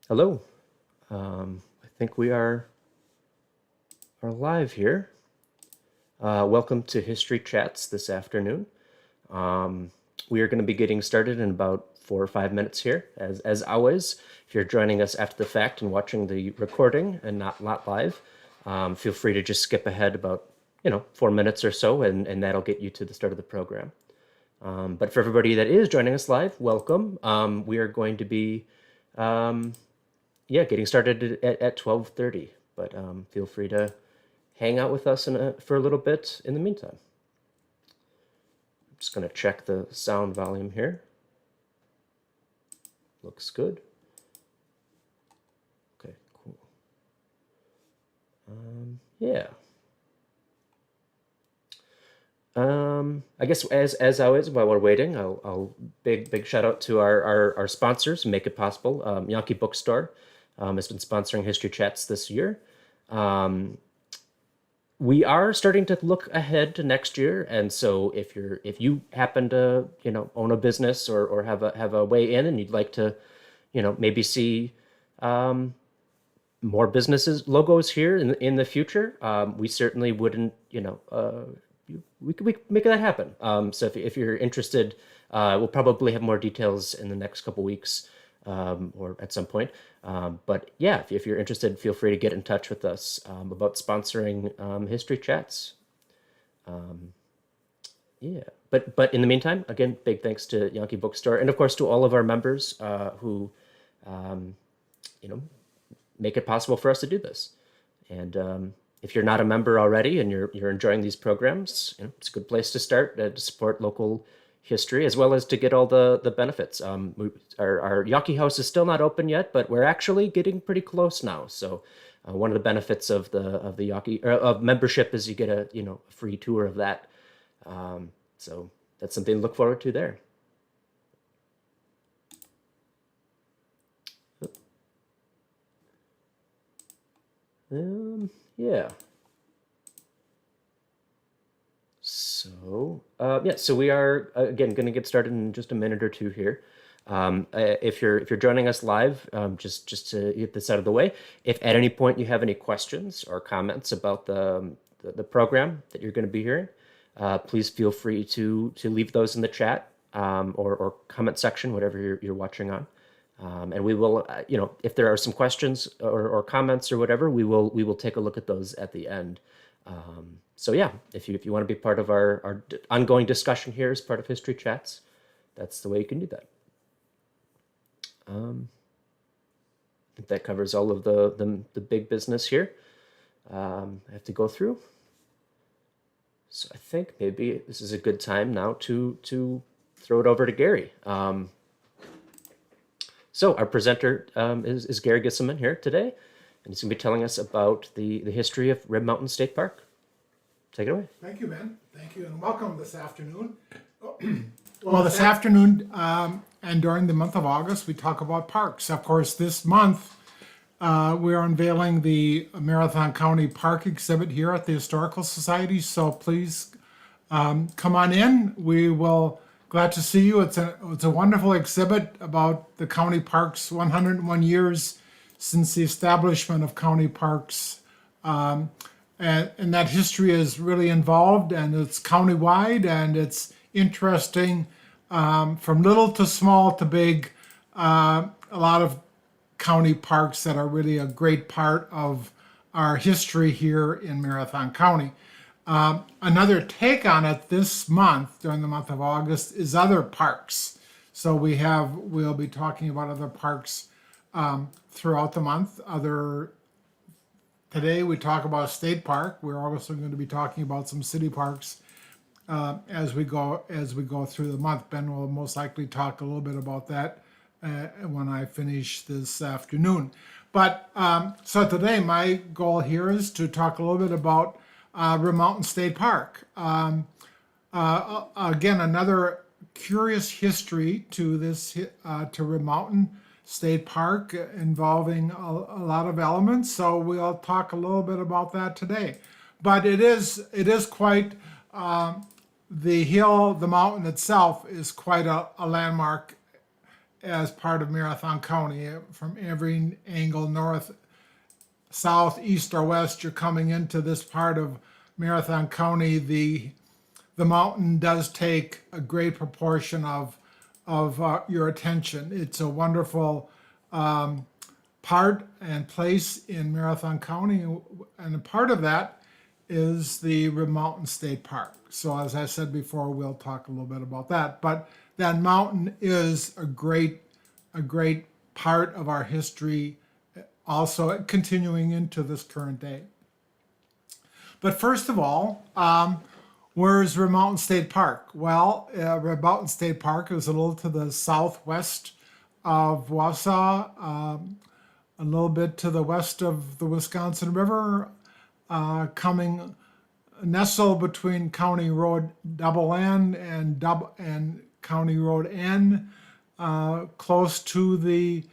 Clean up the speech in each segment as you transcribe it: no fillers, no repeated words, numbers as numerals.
Hello. I think we are live here. Welcome to History Chats this afternoon. We are going to be getting started in about 4 or 5 minutes here. As always, if you're joining us after the fact and watching the recording and not live, feel free to just skip ahead about 4 minutes or so, and that'll get you to the start of the program. But for everybody that is joining us live, welcome. We are going to be getting started at 12:30, but feel free to hang out with us for a little bit in the meantime. I'm just going to check the sound volume here. Looks good. Okay, cool. Yeah. I guess as always, while we're waiting, I'll big shout out to our sponsors who make it possible. Yankee Bookstore has been sponsoring History Chats this year. We are starting to look ahead to next year, and so if you happen to own a business or have a way in, and you'd like to maybe see more businesses logos here in the future, we certainly wouldn't we could make that happen. So if you're interested, we'll probably have more details in the next couple weeks or at some point. But yeah, if you're interested, feel free to get in touch with us about sponsoring History Chats. Yeah, but in the meantime, again, big thanks to Yankee Bookstore, and of course to all of our members who make it possible for us to do this. And if you're not a member already and you're enjoying these programs, it's a good place to start to support local history as well as to get all the benefits. Our Yawkey House is still not open yet, but we're actually getting pretty close now. So one of the benefits of the Yawkey of membership is you get a free tour of that. So that's something to look forward to there. Yeah. So we are again going to get started in just a minute or two here. If you're joining us live, just to get this out of the way, if at any point you have any questions or comments about the program that you're going to be hearing, please feel free to leave those in the chat or comment section, whatever you're watching on. And we will, if there are some questions or comments or whatever, we will take a look at those at the end. So yeah, if you want to be part of our ongoing discussion here as part of History Chats, that's the way you can do that. I think that covers all of the big business here. I have to go through. So I think maybe this is a good time now to throw it over to Gary. So our presenter is Gary Gisselman here today, and he's going to be telling us about the history of Red Mountain State Park. Take it away. Thank you, Ben. Thank you, and welcome this afternoon. Well, this afternoon and during the month of August, we talk about parks. Of course, this month we are unveiling the Marathon County Park exhibit here at the Historical Society, so please come on in. We will glad to see you. It's a wonderful exhibit about the county parks, 101 years since the establishment of county parks. And that history is really involved, and it's countywide, and it's interesting from little to small to big. A lot of county parks that are really a great part of our history here in Marathon County. Another take on it this month, during the month of August, is other parks. So we'll be talking about other parks throughout the month. Today we talk about a state park. We're also going to be talking about some city parks as we go through the month. Ben will most likely talk a little bit about that when I finish this afternoon. But so today my goal here is to talk a little bit about Red Mountain State Park. Again, another curious history to Red Mountain State Park involving a lot of elements. So we'll talk a little bit about that today. But it is quite the hill, the mountain itself, is quite a landmark as part of Marathon County. From every angle, north, south, east, or west, you're coming into this part of Marathon County. The mountain does take a great proportion of your attention. It's a wonderful part and place in Marathon County, and a part of that is the Rib Mountain State Park. So as I said before, we'll talk a little bit about that. But that mountain is a great part of our history, also continuing into this current day. But first of all, where's Rib Mountain State Park? Well, Rib Mountain State Park is a little to the southwest of Wausau, a little bit to the west of the Wisconsin River, coming nestled between County Road Double N and County Road N, close to the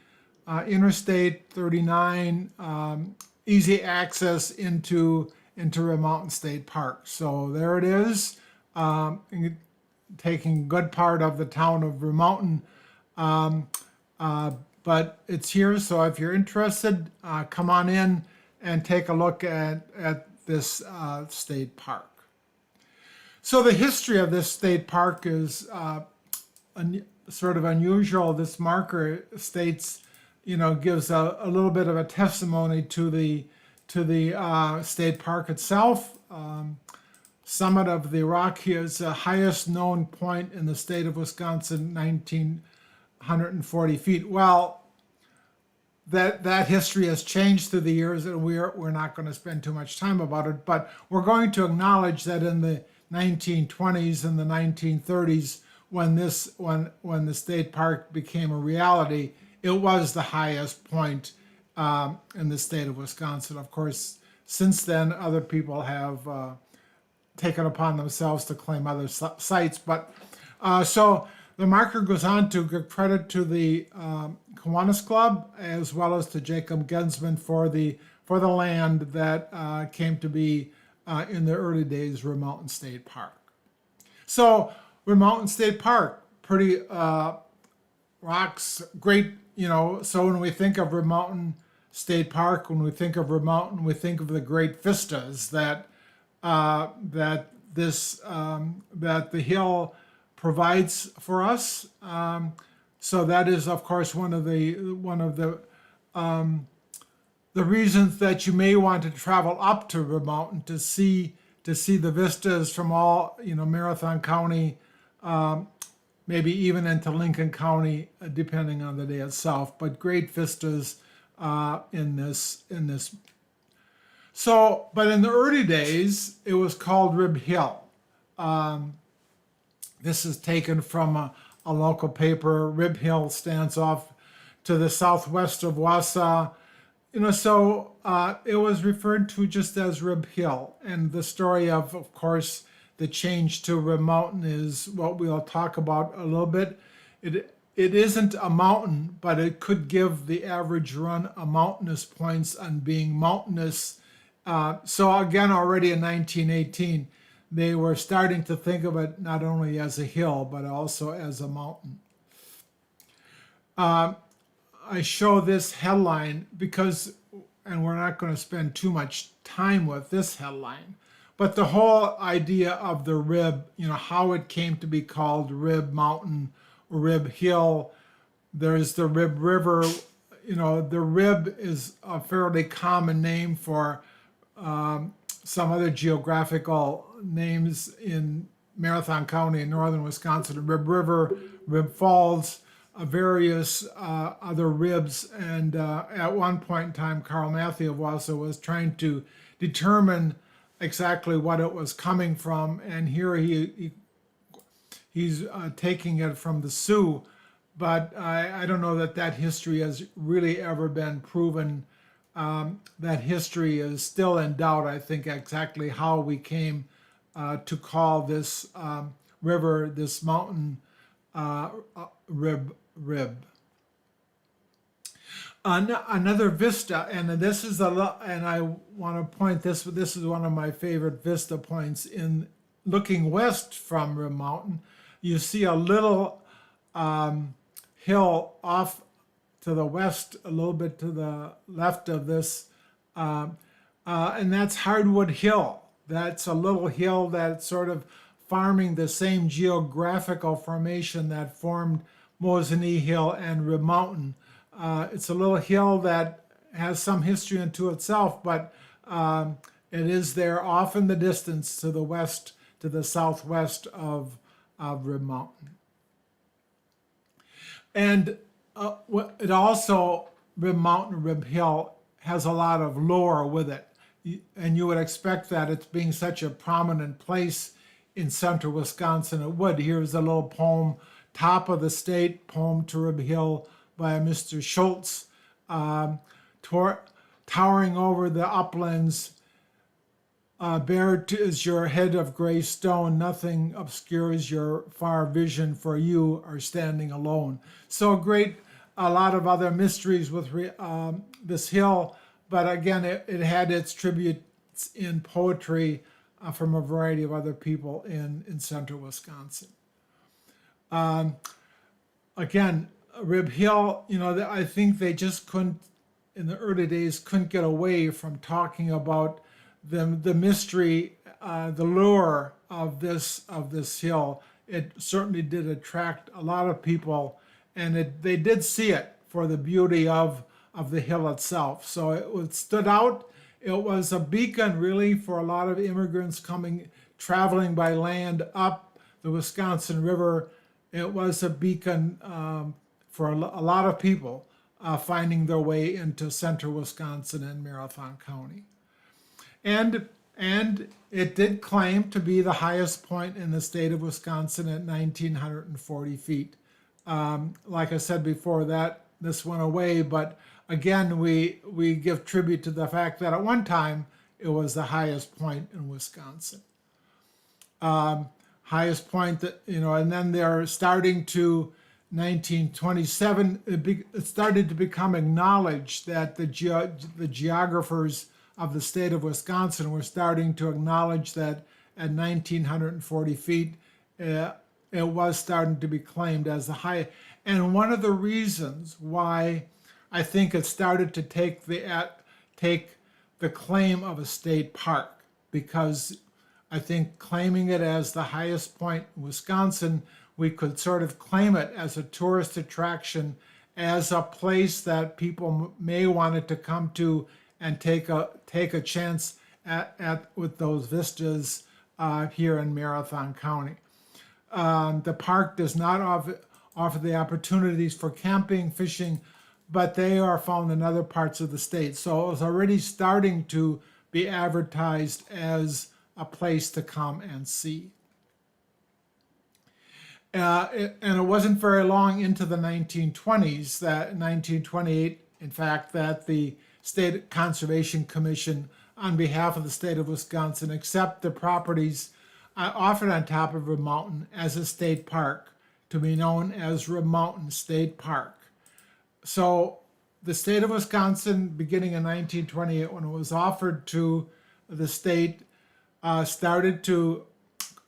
Interstate 39, easy access into Rib Mountain State Park. So there it is, taking good part of the town of Rib Mountain. But it's here, so if you're interested, come on in and take a look at this state park. So the history of this state park is sort of unusual. This marker states, gives a little bit of a testimony to the state park itself. Summit of the Rocky is the highest known point in the state of Wisconsin, 1,940 feet. Well, that history has changed through the years, and we're not going to spend too much time about it, but we're going to acknowledge that in the 1920s and the 1930s, when the state park became a reality, it was the highest point in the state of Wisconsin. Of course, since then, other people have taken upon themselves to claim other sites, but so the marker goes on to give credit to the Kiwanis Club as well as to Jacob Gensman for the land that came to be in the early days Rib Mountain State Park. So Rib Mountain State Park, pretty rocks, great, so when we think of Rib Mountain State Park, when we think of Rib Mountain, we think of the great vistas that the hill provides for us. So that is, of course, one of the reasons that you may want to travel up to Rib Mountain to see the vistas from all Marathon County, maybe even into Lincoln County, depending on the day itself. But great vistas in this. So, but in the early days, it was called Rib Hill. This is taken from a local paper. Rib Hill stands off to the southwest of Wausau. So it was referred to just as Rib Hill. And the story of course, the change to Rib Mountain is what we'll talk about a little bit. It isn't a mountain, but it could give the average run a mountainous points on being mountainous. So again, already in 1918, they were starting to think of it not only as a hill, but also as a mountain. I show this headline because, and we're not going to spend too much time with this headline, but the whole idea of the rib, how it came to be called Rib Mountain, Rib Hill. There's the Rib River. The rib is a fairly common name for some other geographical names in Marathon County in northern Wisconsin: Rib River, Rib Falls, various other ribs. And at one point in time, Carl Matthew of Wausau was trying to determine exactly what it was coming from, and here he's taking it from the Sioux, but I don't know that history has really ever been proven. That history is still in doubt. I think exactly how we came to call this river, this mountain, Rib. Another vista, and this is and I want to point this. This is one of my favorite vista points in looking west from Rib Mountain, you see a little hill off to the west, a little bit to the left of this, and that's Hardwood Hill. That's a little hill that's sort of farming the same geographical formation that formed Mosinee Hill and Rib Mountain. It's a little hill that has some history unto itself, but it is there off in the distance to the west, to the southwest of Rib Mountain. And it also, Rib Mountain, Rib Hill, has a lot of lore with it. And you would expect that it's being such a prominent place in central Wisconsin, it would. Here's a little poem, Top of the State, poem to Rib Hill by Mr. Schultz, towering over the uplands. Bare is your head of gray stone, nothing obscures your far vision, for you are standing alone. So great, a lot of other mysteries with this hill, but again, it had its tributes in poetry from a variety of other people in central Wisconsin. Again, Rib Hill, I think they just couldn't, in the early days, couldn't get away from talking about the mystery, the lure of this hill. It certainly did attract a lot of people, and they did see it for the beauty of the hill itself. So it stood out. It was a beacon, really, for a lot of immigrants traveling by land up the Wisconsin River. It was a beacon for a lot of people finding their way into central Wisconsin and Marathon County. And it did claim to be the highest point in the state of Wisconsin at 1,940 feet. Like I said before, this went away, but again, we give tribute to the fact that at one time it was the highest point in Wisconsin. Highest point that, and then they're starting to 1927, it started to become acknowledged that the geographers of the state of Wisconsin were starting to acknowledge that at 1,940 feet, it was starting to be claimed as the high. And one of the reasons why I think it started to take the claim of a state park, because I think claiming it as the highest point in Wisconsin, we could sort of claim it as a tourist attraction, as a place that people may want to come to and take a chance at with those vistas here in Marathon County. The park does not offer the opportunities for camping, fishing, but they are found in other parts of the state. So it was already starting to be advertised as a place to come and see. And it wasn't very long into the 1920s, that 1928, in fact, that the State Conservation Commission, on behalf of the state of Wisconsin, accept the properties offered on top of Rib Mountain as a state park, to be known as Rib Mountain State Park. So the state of Wisconsin, beginning in 1928, when it was offered to the state, started to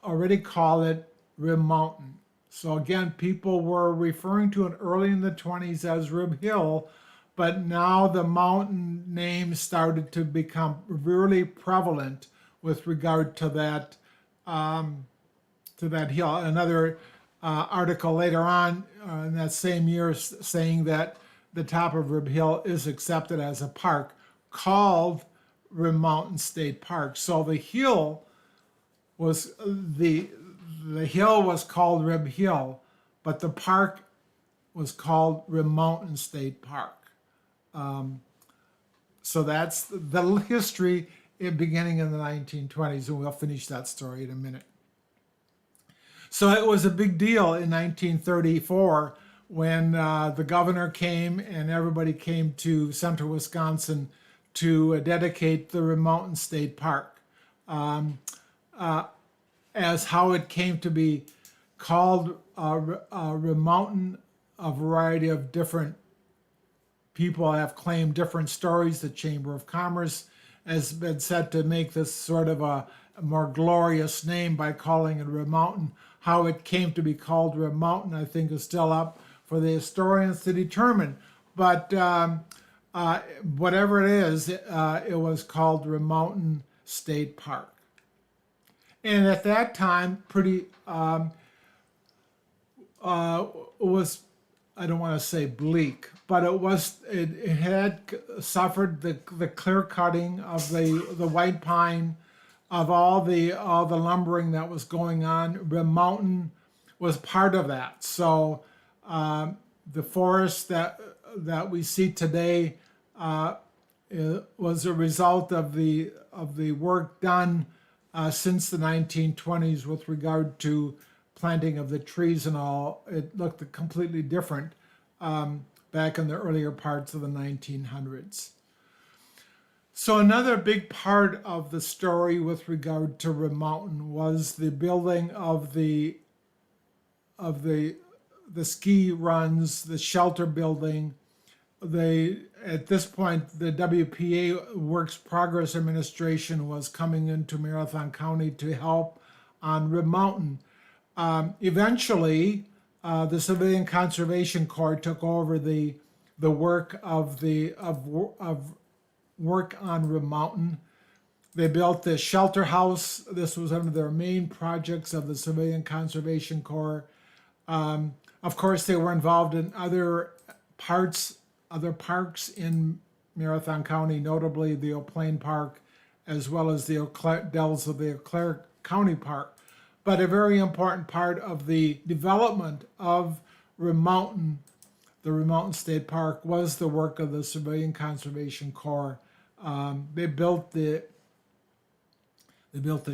already call it Rib Mountain. So again, people were referring to it early in the 20s as Rib Hill, but now the mountain name started to become really prevalent with regard to that hill. Another article later on in that same year saying that the top of Rib Hill is accepted as a park called Rib Mountain State Park. So the hill was called Rib Hill, but the park was called Rib Mountain State Park. So that's the history beginning in the 1920s, and we'll finish that story in a minute. So it was a big deal in 1934 when the governor came and everybody came to central Wisconsin to dedicate the Rib Mountain State Park. As how it came to be called Rib Mountain, a variety of different people have claimed different stories. The Chamber of Commerce has been said to make this sort of more glorious name by calling it Rim Mountain. How it came to be called Rim Mountain, I think, is still up for the historians to determine. But whatever it is, it was called Rim Mountain State Park. And at that time, pretty was, I don't want to say bleak, but it had suffered the clear cutting of the white pine, of all the lumbering that was going on. Rim Mountain was part of that. So the forest that we see today was a result of the work done since the 1920s with regard to planting of the trees and all. It looked completely different back in the earlier parts of the 1900s. So another big part of the story with regard to Rim Mountain was the building of the ski runs, the shelter building. At this point, the WPA Works Progress Administration was coming into Marathon County to help on Rim Mountain. Eventually, the Civilian Conservation Corps took over the work of work on Rim Mountain. They built the shelter house. This was one of their main projects of the Civilian Conservation Corps. Of course, they were involved in other parks in Marathon County, notably the Eau Plaine Park, as well as the Dells of the Eau Claire County Park. But a very important part of the development of Rim Mountain, the Rim Mountain State Park, was the work of the Civilian Conservation Corps. They built the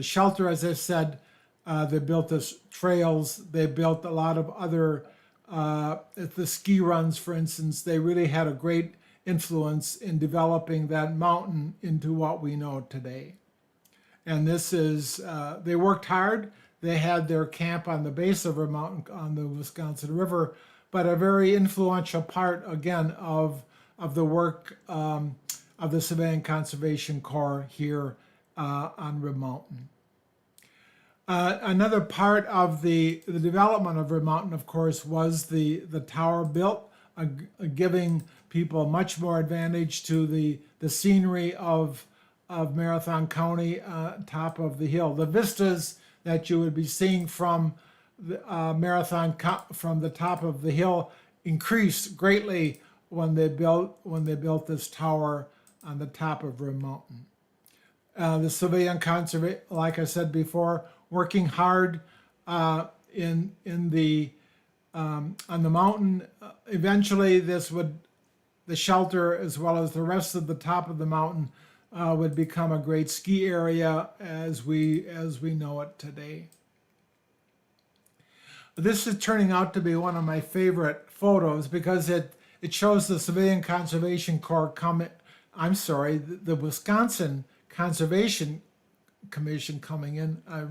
shelter, as I said. They built the trails. They built a lot of other, the ski runs, for instance. They really had a great influence in developing that mountain into what we know today. And this is, they worked hard. They had their camp on the base of a mountain on the Wisconsin River, but a very influential part, again, of the work of the Civilian Conservation Corps here on Rim Mountain. Another part of the development of Rim Mountain, of course, was the tower built, giving people much more advantage to the scenery of Marathon County, top of the hill. The vistas that you would be seeing from the from the top of the hill increased greatly when they built this tower on the top of Rim Mountain. The Civilian Conservation, like I said before, working hard on the mountain. Eventually, the shelter, as well as the rest of the top of the mountain, would become a great ski area as we know it today. This is turning out to be one of my favorite photos because it shows the Civilian Conservation Corps the Wisconsin Conservation Commission coming in. I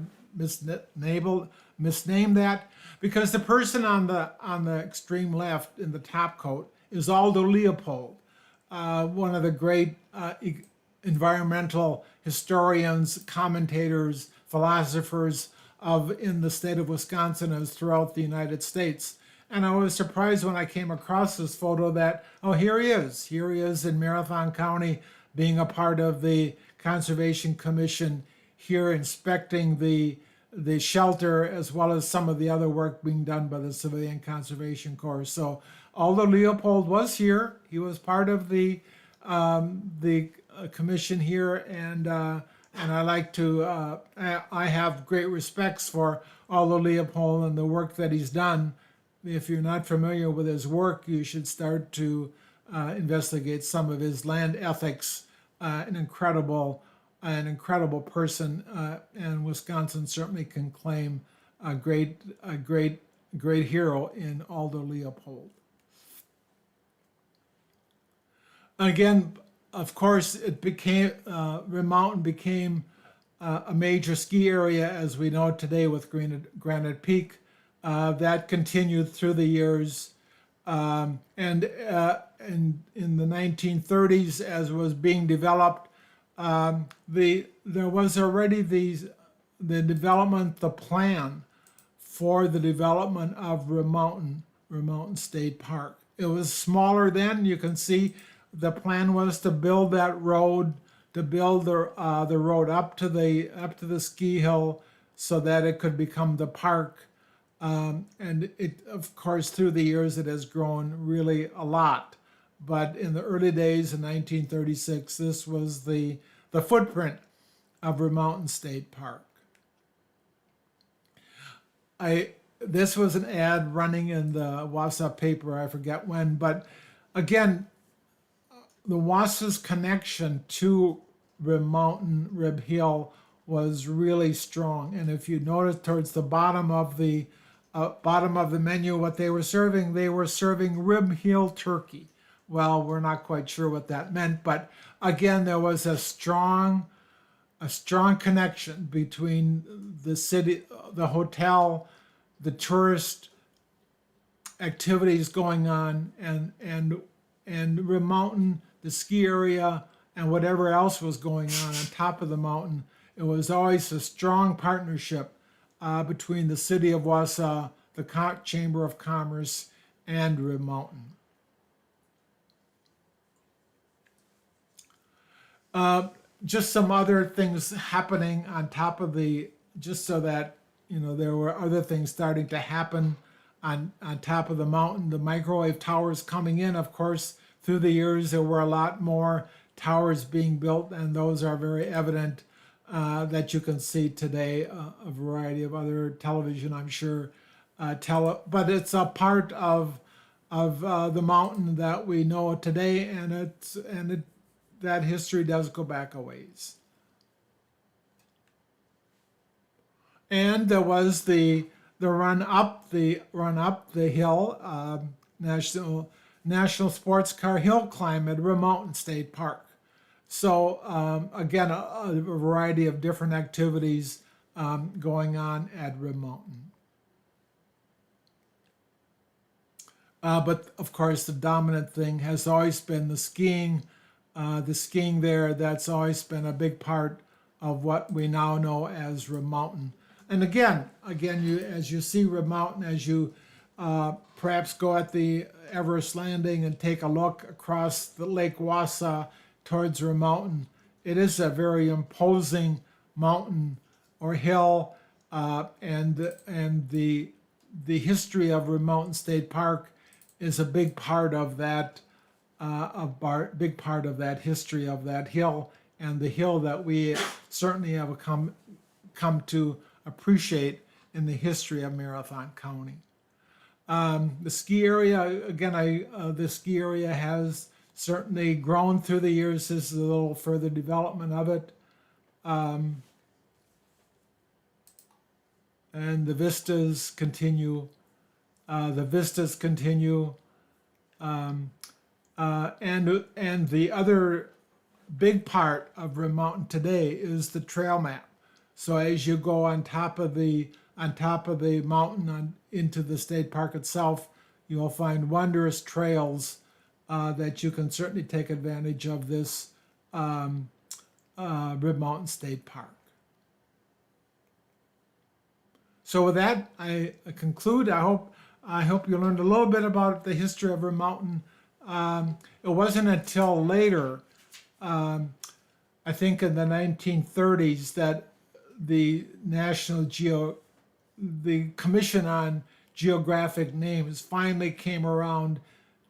misnamed that because the person on the extreme left in the top coat is Aldo Leopold, one of the great environmental historians, commentators, philosophers in the state of Wisconsin as throughout the United States. And I was surprised when I came across this photo that, oh, here he is. Here he is in Marathon County, being a part of the Conservation Commission here, inspecting the shelter, as well as some of the other work being done by the Civilian Conservation Corps. So although Leopold was here, he was part of the commission here, and I like to, I have great respects for Aldo Leopold and the work that he's done. If you're not familiar with his work, you should start to investigate some of his land ethics. An incredible person, and Wisconsin certainly can claim a great hero in Aldo Leopold. Again, of course, Rim Mountain became a major ski area as we know it today with Granite Peak. That continued through the years, and in the 1930s, as was being developed, there was already the plan for the development of Remountain State Park. It was smaller then. You can see the plan was to build that road, to build the road up to the ski hill, so that it could become the park. And it, of course, through the years, it has grown really a lot. But in the early days in 1936, this was the footprint of Remountain State Park. This was an ad running in the Wausau paper, I forget when, but again, the Wausau's connection to Rib Hill was really strong. And if you notice towards the bottom of the menu, what they were serving Rib Hill turkey. Well, we're not quite sure what that meant, but again, there was a strong connection between the city, the hotel, the tourist activities going on, and Rib Mountain, the ski area, and whatever else was going on top of the mountain. It was always a strong partnership between the city of Wausau, the Chamber of Commerce, and Rib Mountain. Just some other things happening on top of just so that, there were other things starting to happen on top of the mountain. The microwave towers coming in, of course, through the years, there were a lot more towers being built, and those are very evident that you can see today. A variety of other television, I'm sure, but it's a part of the mountain that we know today, and that history does go back a ways. And there was the run up the hill, National Sports Car Hill Climb at Rib Mountain State Park. So again, a variety of different activities going on at Rib Mountain. But of course, the dominant thing has always been the skiing. The skiing there, that's always been a big part of what we now know as Rib Mountain. And again, as you see Rib Mountain, as you perhaps go at the Everest Landing and take a look across the Lake Wausau towards Rib Mountain, it is a very imposing mountain or hill, and the history of Rib Mountain State Park is a big part of that. Big part of that history of that hill, and the hill that we certainly have come to appreciate in the history of Marathon County. The ski area, again, the ski area has certainly grown through the years. This is a little further development of it. And the vistas continue. And the other big part of Rib Mountain today is the trail map. So as you go on top of the mountain into the state park itself, you will find wondrous trails that you can certainly take advantage of this Rib Mountain State Park. So with that, I conclude. I hope you learned a little bit about the history of Rib Mountain. It wasn't until later, I think in the 1930s, that the the Commission on Geographic Names finally came around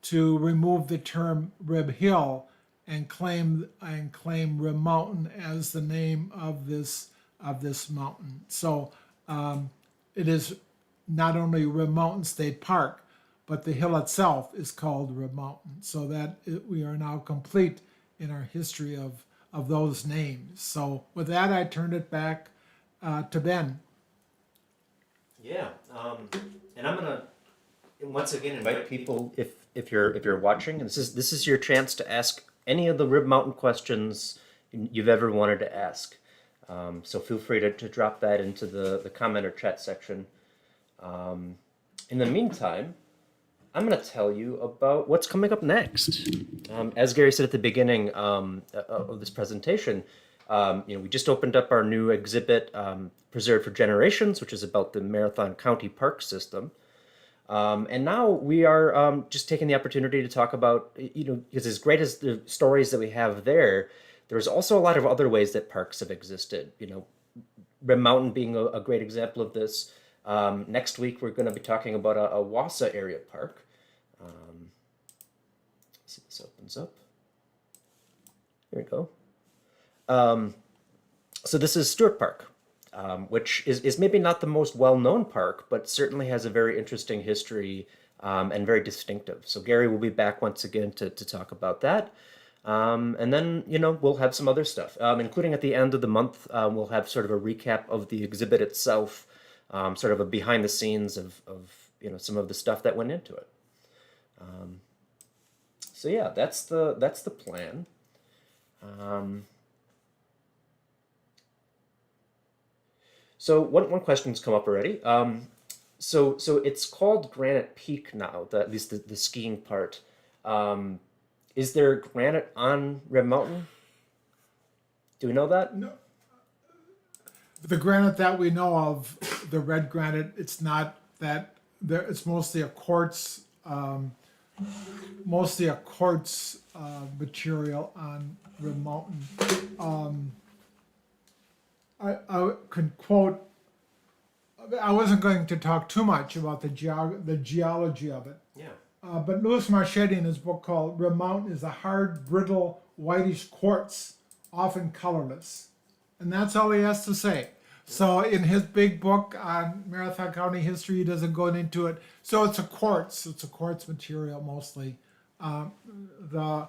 to remove the term Rib Hill and claim Rib Mountain as the name of this mountain. So it is not only Rib Mountain State Park, but the hill itself is called Rib Mountain. So that we are now complete in our history of those names. So with that, I turn it back to Ben. Yeah, and I'm gonna once again invite people, if you're watching, and this is your chance to ask any of the Rib Mountain questions you've ever wanted to ask. So feel free to drop that into the comment or chat section. In the meantime, I'm going to tell you about what's coming up next. As Gary said at the beginning of this presentation, We just opened up our new exhibit, Preserved for Generations, which is about the Marathon County Park system. And now we are just taking the opportunity to talk about, because as great as the stories that we have there, there's also a lot of other ways that parks have existed. Rim Mountain being a great example of this. Next week, we're going to be talking about a Wausau area park. See if this opens up. Here we go. So this is Stewart Park, which is maybe not the most well-known park, but certainly has a very interesting history and very distinctive. So Gary will be back once again to talk about that. And then, we'll have some other stuff, including at the end of the month, we'll have sort of a recap of the exhibit itself, sort of a behind the scenes of some of the stuff that went into it. So yeah, that's the plan. So one question's come up already. So it's called Granite Peak now, at least the skiing part. Is there granite on Red Mountain? Do we know that? No, the granite that we know of, the red granite, it's not that there. It's mostly a quartz, material on Red Mountain. I could quote. I wasn't going to talk too much about the geology of it. Yeah. But Louis Marchetti, in his book called Rim Mountain, is a hard, brittle, whitish quartz, often colorless. And that's all he has to say. So in his big book on Marathon County history, he doesn't go into it. So it's a quartz material mostly. The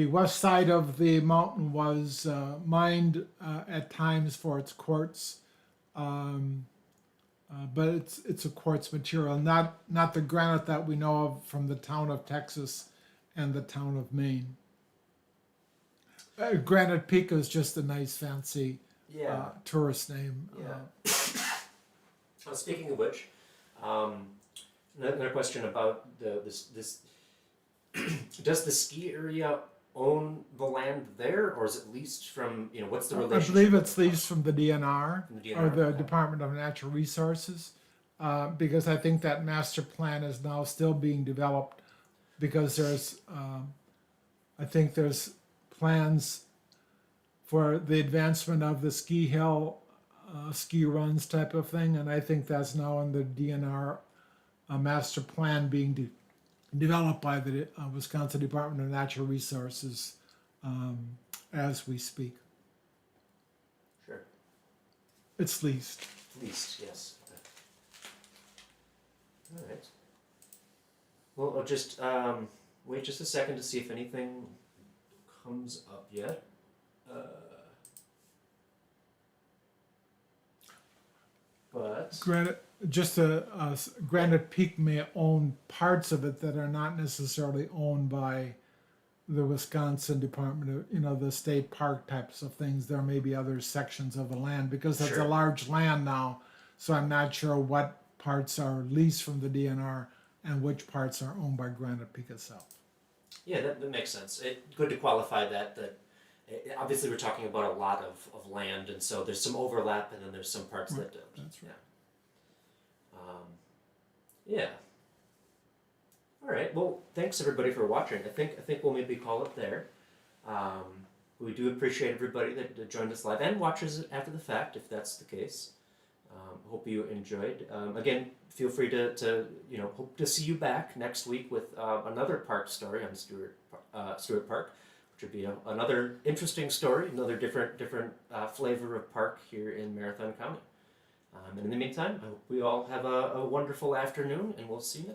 west side of the mountain was mined at times for its quartz. But it's a quartz material, not the granite that we know of from the town of Texas and the town of Maine. Granite Peak is just a nice fancy tourist name. Yeah. Well, speaking of which, another question about this. Does the ski area own the land there, or is it leased from, what's the relationship? I believe it's leased from the DNR, or the okay. Department of Natural Resources, because I think that master plan is now still being developed, because I think there's plans for the advancement of the ski hill, ski runs type of thing, and I think that's now in the DNR master plan being developed by the Wisconsin Department of Natural Resources as we speak. Sure. It's leased. Leased, yes. Okay. All right. Well, I'll just wait just a second to see if anything comes up yet. But Granite Peak may own parts of it that are not necessarily owned by the Wisconsin Department of, the state park types of things. There may be other sections of the land, because that's Sure. a large land now. So I'm not sure what parts are leased from the DNR and which parts are owned by Granite Peak itself. yeah, that makes sense. Good to qualify that obviously we're talking about a lot of land, and so there's some overlap, and then there's some parts that don't. That's right. Yeah. All right. Well, thanks everybody for watching. I think we'll maybe call it there. We do appreciate everybody that joined us live and watches it after the fact, if that's the case. Hope you enjoyed. Again, feel free to hope to see you back next week with another park story on Stewart Park, which would be another interesting story, another different flavor of park here in Marathon County. And in the meantime, I hope we all have a wonderful afternoon, and we'll see you next